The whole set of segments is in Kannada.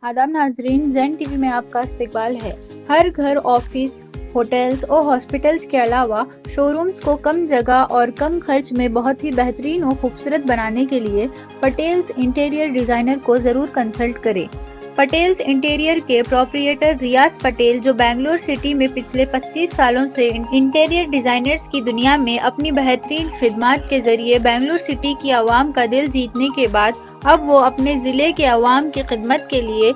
आदाब नाजरीन, ज़ेन टीवी में आपका इस्तकबाल है। हर घर, ऑफिस, होटल्स और हॉस्पिटल्स के अलावा शोरूम्स को कम जगह और कम खर्च में बहुत ही बेहतरीन और खूबसूरत बनाने के लिए पटेल्स इंटीरियर डिज़ाइनर को ज़रूर कंसल्ट करें। पटेल्स इंटीरियर के प्रोप्रिएटर रियाज पटेल, जो बेंगलोर सिटी में पिछले 25 सालों से इंटीरियर डिजाइनर्स की दुनिया में अपनी बेहतरीन खिदमात के जरिए बेंगलोर सिटी की आवाम का दिल जीतने के बाद अब वो अपने जिले के आवाम की खिदमत के लिए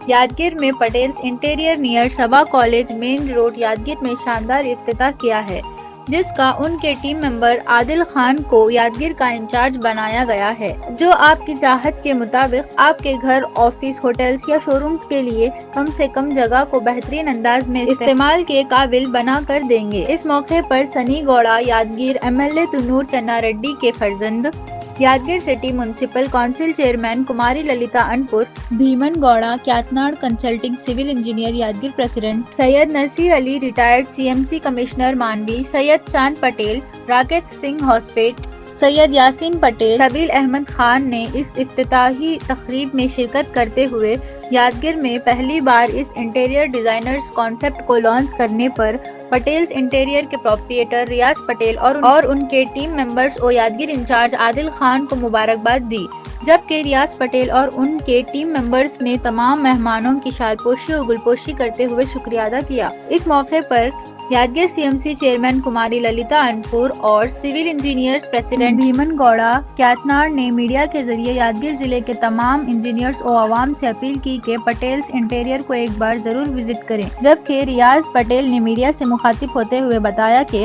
यादगीर में पटेल्स इंटीरियर नियर सबा कॉलेज मेन रोड यादगीर में शानदार इफ्तिताह किया है, जिसका उनके टीम मेंबर आदिल खान को यादगीर का इंचार्ज बनाया गया है, जो आपकी चाहत के मुताबिक आपके घर, ऑफिस, होटल्स या शोरूम्स के लिए कम से कम जगह को बेहतरीन अंदाज में इस्तेमाल के काबिल बना कर देंगे। इस मौके पर सनी गौड़ा, यादगीर एमएलए तुनूर चन्ना रेड्डी के फर्जंद, Yadgir city municipal council chairman कुमारी Lalitha Anpur, Bhiman Gowda, Kyatnal consulting civil engineer Yadgir president, Syed Naseer Ali retired CMC commissioner Manvi, Syed चांद पटेल, राकेश सिंह हॉस्पेट, सैयद यासीन पटेल, सबील अहमद खान ने इस इफ्तिताही तकरीब में शिरकत करते हुए यादगीर में पहली बार इस इंटीरियर डिजाइनर्स कॉन्सेप्ट को लॉन्च करने पर पटेल्स इंटीरियर के प्रोप्रिएटर रियाज पटेल और उनके टीम मेंबर्स और यादगीर इंचार्ज आदिल खान को मुबारकबाद दी, जबकि रियाज पटेल और उनके टीम मेंबर्स ने तमाम मेहमानों की शालपोशी और गुलपोशी करते हुए शुक्रिया अदा किया। इस मौके पर यादगीर सीएमसी चेयरमैन कुमारी ललिता अनपुर और सिविल इंजीनियर्स प्रेसिडेंट भीमन गौड़ा क्यातनाड़ ने मीडिया के जरिए यादगीर जिले के तमाम इंजीनियर्स और आवाम से अपील की कि पटेल्स इंटीरियर को एक बार जरूर विजिट करें, जबकि रियाज पटेल ने मीडिया से मुखातिब होते हुए बताया कि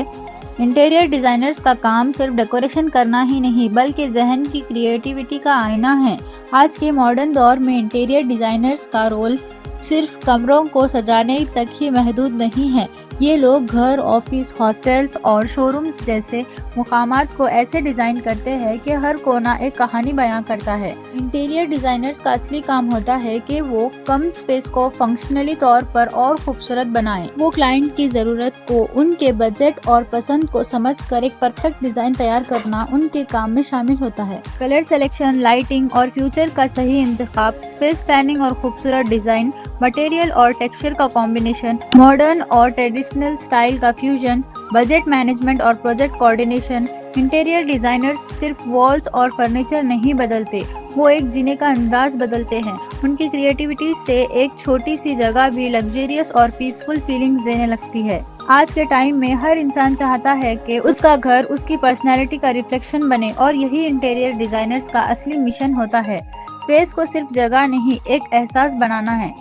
इंटीरियर डिजाइनर्स का काम सिर्फ डेकोरेशन करना ही नहीं बल्कि जहन की क्रिएटिविटी का आईना है। आज के मॉडर्न दौर में इंटीरियर डिजाइनर्स का रोल सिर्फ कमरों को सजाने तक ही महदूद नहीं है। ये लोग घर, ऑफिस, हॉस्टल्स और शोरूम्स जैसे मुकामात को ऐसे डिजाइन करते हैं कि हर कोना एक कहानी बयां करता है। इंटीरियर डिजाइनर्स का असली काम होता है कि वो कम स्पेस को फंक्शनली तौर पर और खूबसूरत बनाएं। वो क्लाइंट की जरूरत को, उनके बजट और पसंद को समझकर एक परफेक्ट डिजाइन तैयार करना उनके काम में शामिल होता है। कलर सिलेक्शन, लाइटिंग और फ्यूचर का सही इंतखाब, स्पेस प्लानिंग और खूबसूरत डिजाइन, मटेरियल और टेक्सचर का कॉम्बिनेशन, मॉडर्न और ट्रेडिशनल स्टाइल का फ्यूजन, बजट मैनेजमेंट और प्रोजेक्ट कोऑर्डिनेशन। इंटीरियर डिजाइनर्स सिर्फ वॉल्स और फर्नीचर नहीं बदलते, वो एक जीने का अंदाज बदलते हैं। उनकी क्रिएटिविटी से एक छोटी सी जगह भी लग्जरियस और पीसफुल फीलिंग्स देने लगती है। आज के टाइम में हर इंसान चाहता है कि उसका घर उसकी पर्सनैलिटी का रिफ्लेक्शन बने और यही इंटीरियर डिजाइनर्स का असली मिशन होता है। स्पेस को सिर्फ जगह नहीं, एक एहसास बनाना है।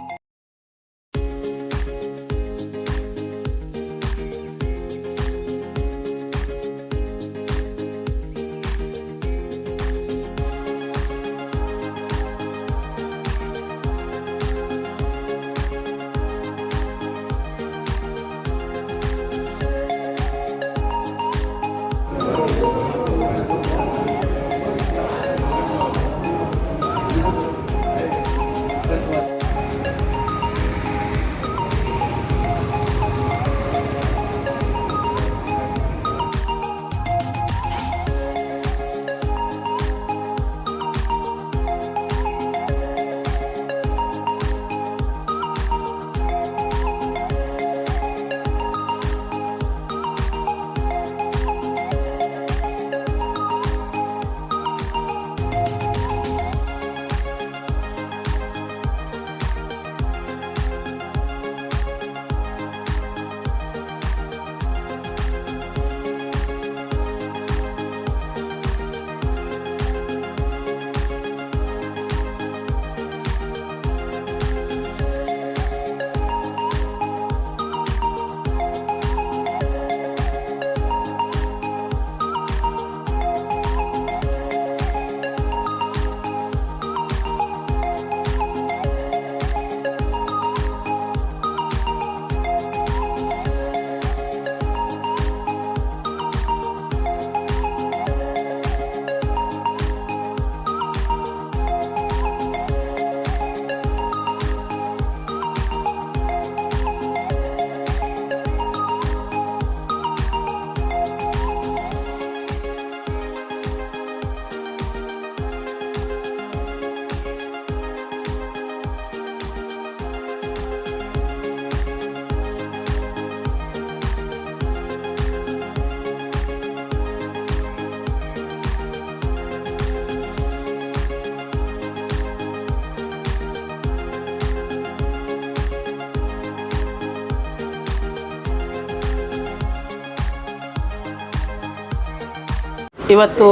ಇವತ್ತು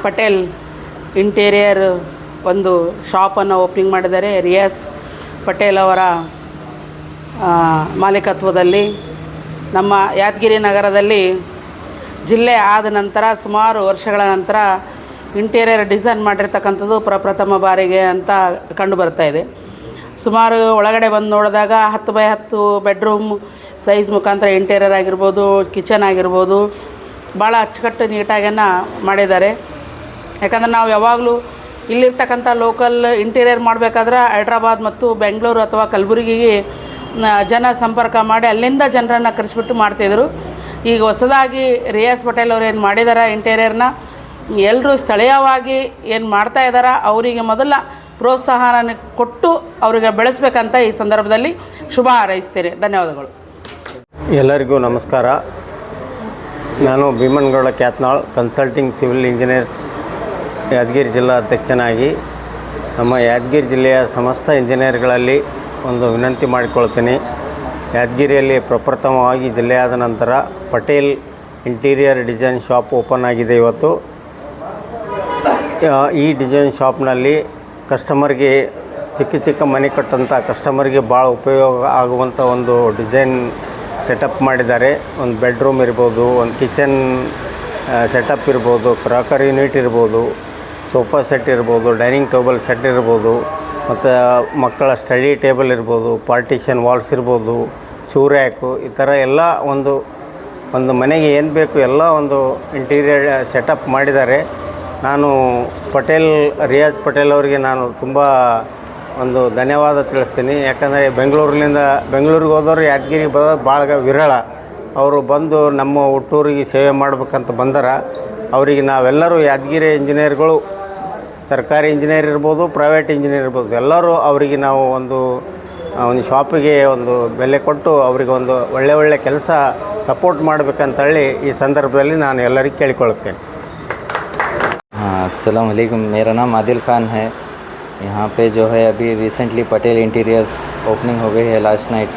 ಪಟೇಲ್ ಇಂಟೀರಿಯರ್ ಒಂದು ಶಾಪನ್ನು ಓಪನಿಂಗ್ ಮಾಡಿದ್ದಾರೆ. ರಿಯಾಸ್ ಪಟೇಲ್ ಅವರ ಮಾಲೀಕತ್ವದಲ್ಲಿ ನಮ್ಮ ಯಾದಗಿರಿ ನಗರದಲ್ಲಿ ಜಿಲ್ಲೆ ಆದ ನಂತರ ಸುಮಾರು ವರ್ಷಗಳ ನಂತರ ಇಂಟೀರಿಯರ್ ಡಿಸೈನ್ ಮಾಡಿರ್ತಕ್ಕಂಥದ್ದು ಪ್ರಪ್ರಥಮ ಬಾರಿಗೆ ಅಂತ ಕಂಡು ಬರ್ತಾಯಿದೆ. ಸುಮಾರು ಒಳಗಡೆ ಬಂದು ನೋಡಿದಾಗ 10x10 ಬೆಡ್ರೂಮ್ ಸೈಜ್ ಮುಖಾಂತರ ಇಂಟೀರಿಯರ್ ಆಗಿರ್ಬೋದು, ಕಿಚನ್ ಆಗಿರ್ಬೋದು, ಭಾಳ ಅಚ್ಚುಕಟ್ಟು ನೀಟಾಗೇನ ಮಾಡಿದ್ದಾರೆ. ಯಾಕಂದರೆ ನಾವು ಯಾವಾಗಲೂ ಇಲ್ಲಿರ್ತಕ್ಕಂಥ ಲೋಕಲ್ ಇಂಟೀರಿಯರ್ ಮಾಡಬೇಕಾದ್ರೆ ಹೈದ್ರಾಬಾದ್ ಮತ್ತು ಬೆಂಗಳೂರು ಅಥವಾ ಕಲಬುರಗಿಗೆ ಜನ ಸಂಪರ್ಕ ಮಾಡಿ ಅಲ್ಲಿಂದ ಜನರನ್ನು ಕರೆಸಿಬಿಟ್ಟು ಮಾಡ್ತಿದ್ರು. ಈಗ ಹೊಸದಾಗಿ ರಿಯಾಸ್ ಪಟೇಲ್ ಅವರು ಏನು ಮಾಡಿದ್ದಾರೆ ಇಂಟೀರಿಯರ್ನ ಎಲ್ಲರೂ ಸ್ಥಳೀಯವಾಗಿ ಏನು ಮಾಡ್ತಾ ಇದ್ದಾರೆ ಅವರಿಗೆ ಮೊದಲ ಪ್ರೋತ್ಸಾಹನ ಕೊಟ್ಟು ಅವರಿಗೆ ಬೆಳೆಸಬೇಕಂತ ಈ ಸಂದರ್ಭದಲ್ಲಿ ಶುಭ ಹಾರೈಸ್ತೀನಿ. ಧನ್ಯವಾದಗಳು. ಎಲ್ಲರಿಗೂ ನಮಸ್ಕಾರ. ನಾನು Bhimanagouda Kyatnal, consulting civil engineers Yadagiri ಜಿಲ್ಲಾ ಅಧ್ಯಕ್ಷನಾಗಿ ನಮ್ಮ ಯಾದಗಿರಿ ಜಿಲ್ಲೆಯ ಸಮಸ್ತ ಇಂಜಿನಿಯರ್ಗಳಲ್ಲಿ ಒಂದು ವಿನಂತಿ ಮಾಡಿಕೊಳ್ತೀನಿ. ಯಾದಗಿರಿಯಲ್ಲಿ ಪ್ರಪ್ರಥಮವಾಗಿ ಜಿಲ್ಲೆಯಾದ ನಂತರ Patel interior design shop open ಆಗಿದೆ ಇವತ್ತು. ಈ ಡಿಸೈನ್ ಶಾಪ್ನಲ್ಲಿ ಕಸ್ಟಮರ್ಗೆ ಚಿಕ್ಕ ಮನೆ ಕಟ್ಟಂಥ ಕಸ್ಟಮರ್ಗೆ ಭಾಳ ಉಪಯೋಗ ಆಗುವಂಥ ಒಂದು ಡಿಸೈನ್ ಸೆಟಪ್ ಮಾಡಿದ್ದಾರೆ. ಒಂದು ಬೆಡ್ರೂಮ್ ಇರ್ಬೋದು, ಒಂದು ಕಿಚನ್ ಸೆಟಪ್ ಇರ್ಬೋದು, ಕ್ರಾಕರ್ ಯೂನಿಟ್ ಇರ್ಬೋದು, ಸೋಫಾ ಸೆಟ್ ಇರ್ಬೋದು, ಡೈನಿಂಗ್ ಟೇಬಲ್ ಸೆಟ್ ಇರ್ಬೋದು, ಮತ್ತು ಮಕ್ಕಳ ಸ್ಟಡಿ ಟೇಬಲ್ ಇರ್ಬೋದು, ಪಾರ್ಟಿಷನ್ ವಾಲ್ಸ್ ಇರ್ಬೋದು, ಶೂ ರ್ಯಾಕು, ಈ ಥರ ಎಲ್ಲ ಒಂದು ಮನೆಗೆ ಏನು ಬೇಕು ಎಲ್ಲ ಒಂದು ಇಂಟೀರಿಯರ್ ಸೆಟಪ್ ಮಾಡಿದ್ದಾರೆ. ನಾನು ರಿಯಾಜ್ ಪಟೇಲ್ ಅವರಿಗೆ ನಾನು ತುಂಬ ಒಂದು ಧನ್ಯವಾದ ತಿಳಿಸ್ತೀನಿ. ಯಾಕಂದರೆ ಬೆಂಗಳೂರಿಗೆ ಹೋದವರು ಯಾದಗಿರಿಗೆ ಬರೋದು ಭಾಳ ವಿರಳ. ಅವರು ಬಂದು ನಮ್ಮ ಹುಟ್ಟೂರಿಗೆ ಸೇವೆ ಮಾಡಬೇಕಂತ ಬಂದರೆ ಅವರಿಗೆ ನಾವೆಲ್ಲರೂ ಯಾದಗಿರಿ ಇಂಜಿನಿಯರ್ಗಳು, ಸರ್ಕಾರಿ ಇಂಜಿನಿಯರ್ ಇರ್ಬೋದು, ಪ್ರೈವೇಟ್ ಇಂಜಿನಿಯರ್ ಇರ್ಬೋದು, ಎಲ್ಲರೂ ಅವರಿಗೆ ನಾವು ಒಂದು ಶಾಪಿಗೆ ಒಂದು ಬೆಲೆ ಕೊಟ್ಟು ಅವರಿಗೆ ಒಂದು ಒಳ್ಳೆ ಕೆಲಸ ಸಪೋರ್ಟ್ ಮಾಡಬೇಕಂತೇಳಿ ಈ ಸಂದರ್ಭದಲ್ಲಿ ನಾನು ಎಲ್ಲರಿಗೂ ಕೇಳಿಕೊಳ್ಳುತ್ತೇನೆ. अस्सलाम वालेकुम, मेरा नाम आदिल ख़ान है. यहाँ पे जो है अभी रिसेंटली पटेल इंटीरियर्स ओपनिंग हो गई है लास्ट नाइट.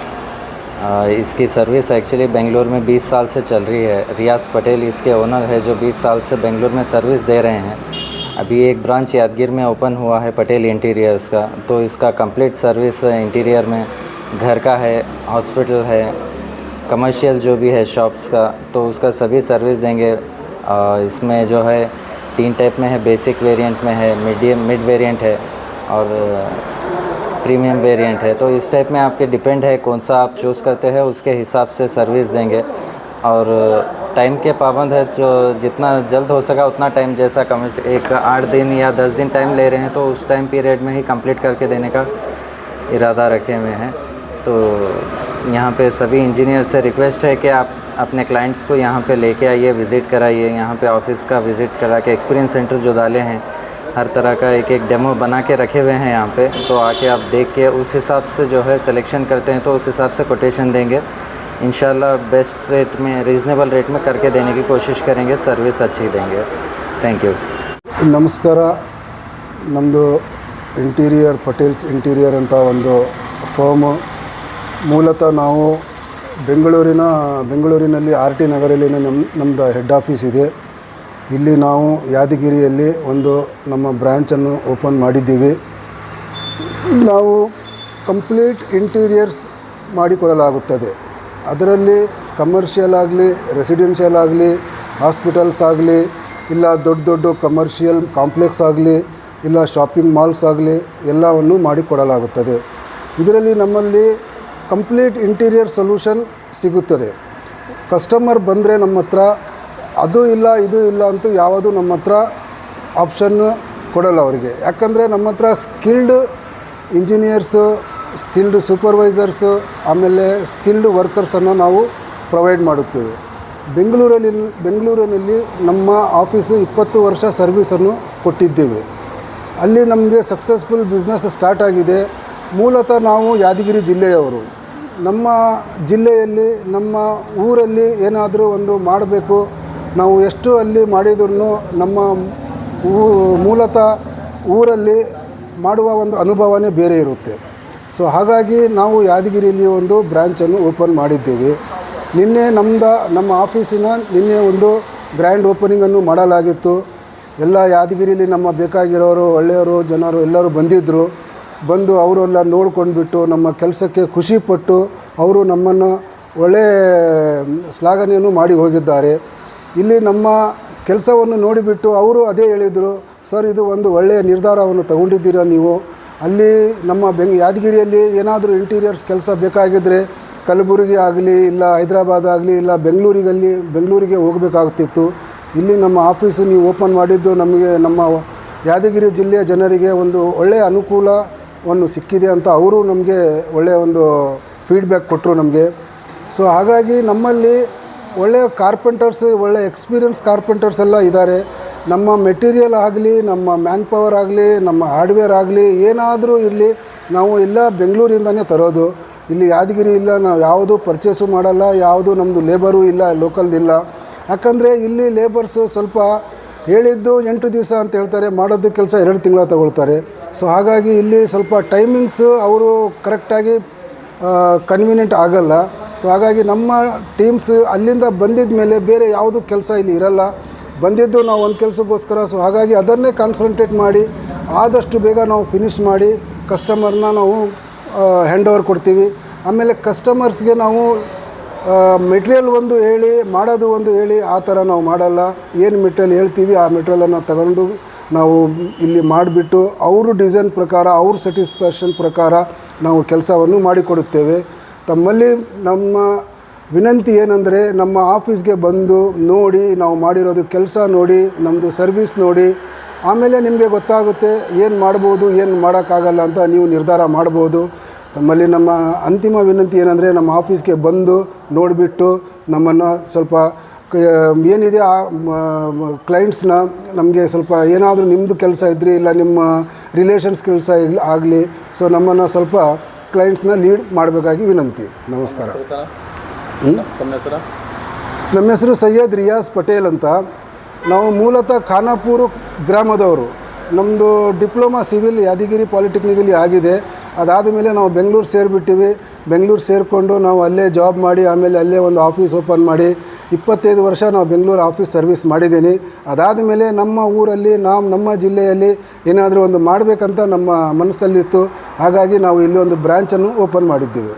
इसकी सर्विस एक्चुअली बेंगलोर में 20 साल से चल रही है. रियाज पटेल इसके ओनर है जो 20 साल से बेंगलोर में सर्विस दे रहे हैं. अभी एक ब्रांच यादगिर में ओपन हुआ है पटेल इंटीरियर्स का, तो इसका कंप्लीट सर्विस इंटीरियर में घर का है, हॉस्पिटल है, कमर्शियल जो भी है शॉप्स का, तो उसका सभी सर्विस देंगे. इसमें जो है 3 टाइप में है, बेसिक वेरिएंट में है, मिड वेरिएंट है और प्रीमियम वेरिएंट है. तो इस टाइप में आपके डिपेंड है कौन सा आप चूज़ करते हैं, उसके हिसाब से सर्विस देंगे. और टाइम के पाबंद है, जो जितना जल्द हो सका उतना टाइम, जैसा कम एक 8 दिन या 10 दिन टाइम ले रहे हैं तो उस टाइम पीरियड में ही कंप्लीट करके देने का इरादा रखे हुए हैं. तो यहाँ पे सभी इंजीनियर से रिक्वेस्ट है कि आप अपने क्लाइंट्स को यहाँ पे लेके आइए, विज़िट कराइए. यहाँ पे ऑफिस का विज़िट करा के एक्सपीरियंस सेंटर जो डाले हैं, हर तरह का एक डेमो बना के रखे हुए हैं यहाँ पे. तो आके आप देख के उस हिसाब से जो है सिलेक्शन करते हैं तो उस हिसाब से कोटेशन देंगे. इंशाल्लाह बेस्ट रेट में, रीज़नेबल रेट में करके देने की कोशिश करेंगे. सर्विस अच्छी देंगे. Thank you. ನಮಸ್ಕಾರ. ನಮ್ಮದು ಪಟೇಲ್ಸ್ ಇಂಟೀರಿಯರ್ ಅಂತ ಒಂದು ಫರ್ಮು. ಮೂಲತಃ ನಾವು ಬೆಂಗಳೂರಿನಲ್ಲಿ RT ನಗರಲ್ಲಿ ನಮ್ಮದು ಹೆಡ್ ಆಫೀಸ್ ಇದೆ. ಇಲ್ಲಿ ನಾವು ಯಾದಗಿರಿಯಲ್ಲಿ ಒಂದು ನಮ್ಮ ಬ್ರ್ಯಾಂಚನ್ನು ಓಪನ್ ಮಾಡಿದ್ದೀವಿ. ನಾವು ಕಂಪ್ಲೀಟ್ ಇಂಟೀರಿಯರ್ಸ್ ಮಾಡಿಕೊಡಲಾಗುತ್ತದೆ. ಅದರಲ್ಲಿ ಕಮರ್ಷಿಯಲ್ ಆಗಲಿ, ರೆಸಿಡೆನ್ಷಿಯಲ್ ಆಗಲಿ, ಹಾಸ್ಪಿಟಲ್ಸ್ ಆಗಲಿ, ಇಲ್ಲ ದೊಡ್ಡ ಕಮರ್ಷಿಯಲ್ ಕಾಂಪ್ಲೆಕ್ಸ್ ಆಗಲಿ, ಇಲ್ಲ ಶಾಪಿಂಗ್ ಮಾಲ್ಸ್ ಆಗಲಿ, ಎಲ್ಲವನ್ನು ಮಾಡಿಕೊಡಲಾಗುತ್ತದೆ. ಇದರಲ್ಲಿ ನಮ್ಮಲ್ಲಿ ಕಂಪ್ಲೀಟ್ ಇಂಟೀರಿಯರ್ ಸೊಲ್ಯೂಷನ್ ಸಿಗುತ್ತದೆ. ಕಸ್ಟಮರ್ ಬಂದರೆ ನಮ್ಮ ಹತ್ರ ಅದು ಇಲ್ಲ ಇದು ಇಲ್ಲ ಅಂತೂ ಯಾವುದು ನಮ್ಮ ಹತ್ರ ಆಪ್ಷನ್ನು ಕೊಡಲ್ಲ ಅವರಿಗೆ. ಯಾಕಂದರೆ ನಮ್ಮ ಹತ್ರ ಸ್ಕಿಲ್ಡ್ ಇಂಜಿನಿಯರ್ಸು, ಸ್ಕಿಲ್ಡ್ ಸೂಪರ್ವೈಸರ್ಸು, ಆಮೇಲೆ ಸ್ಕಿಲ್ಡ್ ವರ್ಕರ್ಸನ್ನು ನಾವು ಪ್ರೊವೈಡ್ ಮಾಡುತ್ತೇವೆ. ಬೆಂಗಳೂರಿನಲ್ಲಿ ನಮ್ಮ ಆಫೀಸು 20 ವರ್ಷ ಸರ್ವಿಸನ್ನು ಕೊಟ್ಟಿದ್ದೇವೆ. ಅಲ್ಲಿ ನಮಗೆ ಸಕ್ಸಸ್ಫುಲ್ ಬಿಸ್ನೆಸ್ ಸ್ಟಾರ್ಟ್ ಆಗಿದೆ. ಮೂಲತಃ ನಾವು ಯಾದಗಿರಿ ಜಿಲ್ಲೆಯವರು. ನಮ್ಮ ಜಿಲ್ಲೆಯಲ್ಲಿ, ನಮ್ಮ ಊರಲ್ಲಿ ಏನಾದರೂ ಒಂದು ಮಾಡಬೇಕು, ನಾವು ಎಷ್ಟು ಅಲ್ಲಿ ಮಾಡಿದ್ರೂ ನಮ್ಮ ಮೂಲತಃ ಊರಲ್ಲಿ ಮಾಡುವ ಒಂದು ಅನುಭವನೇ ಬೇರೆ ಇರುತ್ತೆ. ಸೊ ಹಾಗಾಗಿ ನಾವು ಯಾದಗಿರಿಯಲ್ಲಿ ಒಂದು ಬ್ರ್ಯಾಂಚನ್ನು ಓಪನ್ ಮಾಡಿದ್ದೇವೆ. ನಮ್ಮ ಆಫೀಸಿನ ನಿನ್ನೆ ಒಂದು ಗ್ರ್ಯಾಂಡ್ ಓಪನಿಂಗನ್ನು ಮಾಡಲಾಗಿತ್ತು. ಎಲ್ಲ ಯಾದಗಿರಿಲಿ ನಮ್ಮ ಬೇಕಾಗಿರೋರು ಒಳ್ಳೆಯವರು ಜನರು ಎಲ್ಲರೂ ಬಂದು ಅವರೆಲ್ಲ ನೋಡ್ಕೊಂಡ್ಬಿಟ್ಟು ನಮ್ಮ ಕೆಲಸಕ್ಕೆ ಖುಷಿಪಟ್ಟು ಅವರು ನಮ್ಮನ್ನು ಒಳ್ಳೆಯ ಶ್ಲಾಘನೆಯನ್ನು ಮಾಡಿ ಹೋಗಿದ್ದಾರೆ. ಇಲ್ಲಿ ನಮ್ಮ ಕೆಲಸವನ್ನು ನೋಡಿಬಿಟ್ಟು ಅವರು ಅದೇ ಹೇಳಿದರು, ಸರ್ ಇದು ಒಂದು ಒಳ್ಳೆಯ ನಿರ್ಧಾರವನ್ನು ತಗೊಂಡಿದ್ದೀರಾ ನೀವು. ಅಲ್ಲಿ ನಮ್ಮ ಯಾದಗಿರಿಯಲ್ಲಿ ಏನಾದರೂ ಇಂಟೀರಿಯರ್ಸ್ ಕೆಲಸ ಬೇಕಾಗಿದ್ದರೆ ಕಲಬುರಗಿ ಆಗಲಿ ಇಲ್ಲ ಹೈದರಾಬಾದ್ ಆಗಲಿ ಇಲ್ಲ ಬೆಂಗಳೂರಿಗೆ ಹೋಗಬೇಕಾಗ್ತಿತ್ತು. ಇಲ್ಲಿ ನಮ್ಮ ಆಫೀಸು ನೀವು ಓಪನ್ ಮಾಡಿದ್ದು ನಮಗೆ ನಮ್ಮ ಯಾದಗಿರಿ ಜಿಲ್ಲೆಯ ಜನರಿಗೆ ಒಂದು ಒಳ್ಳೆಯ ಅನುಕೂಲವನ್ನು ಸಿಕ್ಕಿದೆ ಅಂತ ಅವರು ನಮಗೆ ಒಳ್ಳೆಯ ಒಂದು ಫೀಡ್ಬ್ಯಾಕ್ ಕೊಟ್ಟರು ನಮಗೆ. ಸೊ ಹಾಗಾಗಿ ನಮ್ಮಲ್ಲಿ ಒಳ್ಳೆಯ ಕಾರ್ಪೆಂಟರ್ಸ್, ಒಳ್ಳೆಯ ಎಕ್ಸ್ಪೀರಿಯನ್ಸ್ ಕಾರ್ಪೆಂಟರ್ಸ್ ಎಲ್ಲ ಇದ್ದಾರೆ. ನಮ್ಮ ಮೆಟೀರಿಯಲ್ ಆಗಲಿ, ನಮ್ಮ ಮ್ಯಾನ್ ಪವರ್ ಆಗಲಿ, ನಮ್ಮ ಹಾರ್ಡ್ವೇರ್ ಆಗಲಿ ಏನಾದರೂ ಇರಲಿ ನಾವು ಎಲ್ಲ ಬೆಂಗಳೂರಿಂದನೇ ತರೋದು. ಇಲ್ಲಿ ಯಾದಗಿರಿ ಇಲ್ಲ, ನಾವು ಯಾವುದೂ ಪರ್ಚೇಸು ಮಾಡಲ್ಲ, ಯಾವುದು ನಮ್ಮದು ಲೇಬರು ಇಲ್ಲ, ಲೋಕಲ್ದಿಲ್ಲ. ಯಾಕಂದರೆ ಇಲ್ಲಿ ಲೇಬರ್ಸು ಸ್ವಲ್ಪ ಹೇಳಿದ್ದು 8 ದಿವಸ ಅಂತ ಹೇಳ್ತಾರೆ, ಮಾಡೋದು ಕೆಲಸ 2 ತಿಂಗಳ ತಗೊಳ್ತಾರೆ. ಸೊ ಹಾಗಾಗಿ ಇಲ್ಲಿ ಸ್ವಲ್ಪ ಟೈಮಿಂಗ್ಸು ಅವರು ಕರೆಕ್ಟಾಗಿ ಕನ್ವೀನಿಯೆಂಟ್ ಆಗಲ್ಲ. ಸೊ ಹಾಗಾಗಿ ನಮ್ಮ ಟೀಮ್ಸ್ ಅಲ್ಲಿಂದ ಬಂದಿದ್ದ ಮೇಲೆ ಬೇರೆ ಯಾವುದು ಕೆಲಸ ಇಲ್ಲಿ ಇರಲ್ಲ. ಬಂದಿದ್ದು ನಾವು ಒಂದು ಕೆಲಸಕ್ಕೋಸ್ಕರ. ಸೊ ಹಾಗಾಗಿ ಅದನ್ನೇ ಕಾನ್ಸಂಟ್ರೇಟ್ ಮಾಡಿ ಆದಷ್ಟು ಬೇಗ ನಾವು ಫಿನಿಷ್ ಮಾಡಿ ಕಸ್ಟಮರ್ನ ನಾವು ಹ್ಯಾಂಡ್ ಓವರ್ ಕೊಡ್ತೀವಿ. ಆಮೇಲೆ ಕಸ್ಟಮರ್ಸ್ಗೆ ನಾವು ಮೆಟೀರಿಯಲ್ ಒಂದು ಹೇಳಿ ಮಾಡೋದು ಒಂದು ಹೇಳಿ ಆ ಥರ ನಾವು ಮಾಡಲ್ಲ. ಏನು ಮೆಟೀರಿಯಲ್ ಹೇಳ್ತೀವಿ ಆ ಮೆಟೀರಿಯಲನ್ನು ತಗೊಂಡು ನಾವು ಇಲ್ಲಿ ಮಾಡಿಬಿಟ್ಟು ಅವರು ಡಿಸೈನ್ ಪ್ರಕಾರ ಅವ್ರ ಸ್ಯಾಟಿಸ್ಫ್ಯಾಕ್ಷನ್ ಪ್ರಕಾರ ನಾವು ಕೆಲಸವನ್ನು ಮಾಡಿಕೊಡುತ್ತೇವೆ. ತಮ್ಮಲ್ಲಿ ನಮ್ಮ ವಿನಂತಿ ಏನಂದರೆ ನಮ್ಮ ಆಫೀಸ್ಗೆ ಬಂದು ನೋಡಿ, ನಾವು ಮಾಡಿರೋದು ಕೆಲಸ ನೋಡಿ, ನಮ್ಮದು ಸರ್ವಿಸ್ ನೋಡಿ, ಆಮೇಲೆ ನಿಮಗೆ ಗೊತ್ತಾಗುತ್ತೆ ಏನು ಮಾಡ್ಬೋದು ಏನು ಮಾಡೋಕ್ಕಾಗಲ್ಲ ಅಂತ ನೀವು ನಿರ್ಧಾರ ಮಾಡ್ಬೋದು. ನಮ್ಮಲ್ಲಿ ನಮ್ಮ ಅಂತಿಮ ವಿನಂತಿ ಏನಂದರೆ ನಮ್ಮ ಆಫೀಸ್ಗೆ ಬಂದು ನೋಡಿಬಿಟ್ಟು ನಮ್ಮನ್ನು ಸ್ವಲ್ಪ ಏನಿದೆ ಆ ಕ್ಲೈಂಟ್ಸ್ನ ನಮಗೆ ಸ್ವಲ್ಪ ಏನಾದರೂ ನಿಮ್ಮದು ಕೆಲಸ ಇದ್ದರೆ ಇಲ್ಲ ನಿಮ್ಮ ರಿಲೇಷನ್ಸ್ ಕೆಲಸ ಆಗಲಿ, ಸೊ ನಮ್ಮನ್ನು ಸ್ವಲ್ಪ ಕ್ಲೈಂಟ್ಸ್ನ ಲೀಡ್ ಮಾಡಬೇಕಾಗಿ ವಿನಂತಿ. ನಮಸ್ಕಾರ. ನಮ್ಮ ಹೆಸರು ಸೈಯದ್ ರಿಯಾಜ್ ಪಟೇಲ್ ಅಂತ. ನಾವು ಮೂಲತಃ ಖಾನಾಪುರ ಗ್ರಾಮದವರು. ನಮ್ಮದು ಡಿಪ್ಲೊಮಾ ಸಿವಿಲ್ ಯಾದಗಿರಿ ಪಾಲಿಟೆಕ್ನಿಕಲ್ಲಿ ಆಗಿದೆ. ಅದಾದ ಮೇಲೆ ನಾವು ಬೆಂಗಳೂರು ಸೇರಿಬಿಟ್ಟಿವಿ. ಬೆಂಗಳೂರು ಸೇರಿಕೊಂಡು ನಾವು ಅಲ್ಲೇ ಜಾಬ್ ಮಾಡಿ ಆಮೇಲೆ ಅಲ್ಲೇ ಒಂದು ಆಫೀಸ್ ಓಪನ್ ಮಾಡಿ 25 ವರ್ಷ ನಾವು ಬೆಂಗಳೂರು ಆಫೀಸ್ ಸರ್ವಿಸ್ ಮಾಡಿದ್ದೀನಿ. ಅದಾದ ಮೇಲೆ ನಮ್ಮ ಊರಲ್ಲಿ ನಮ್ಮ ಜಿಲ್ಲೆಯಲ್ಲಿ ಏನಾದರೂ ಒಂದು ಮಾಡಬೇಕಂತ ನಮ್ಮ ಮನಸ್ಸಲ್ಲಿತ್ತು. ಹಾಗಾಗಿ ನಾವು ಇಲ್ಲಿ ಒಂದು ಬ್ರ್ಯಾಂಚನ್ನು ಓಪನ್ ಮಾಡಿದ್ದೀವಿ.